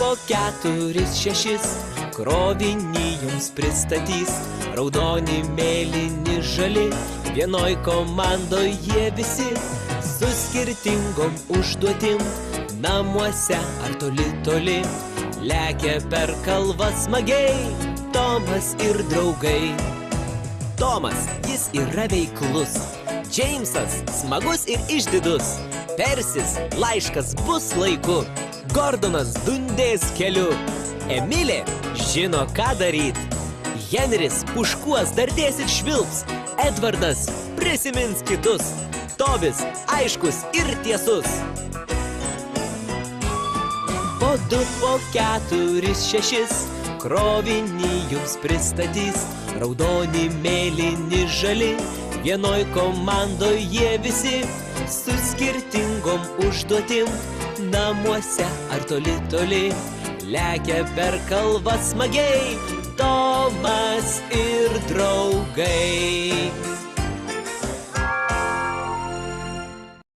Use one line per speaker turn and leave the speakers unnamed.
po 4-6 krovinį jums pristatys. Raudoni, mėlyni, žali, vienoj komandoj jie visi, su skirtingom užduotim, namuose ar toli toli, lekia per kalvą smagiai Tomas ir draugai. Tomas, jis yra veiklus, Džeimsas smagus ir išdidus, Persis laiškas bus laiku, Gordonas dundės keliu, Emilė žino ką daryt, Henris puškuos dardės ir švilps, Edvardas prisimins kitus, Tobis aiškus ir tiesus. Po 2, po 4, 6 krovinį jums pristatys. Raudoni, mėlyni, žali, vienoj komandoj jie visi, su skirtingom užduotim, namuose ar toli toli, lekia per kalvą smagiai Tomas ir draugai.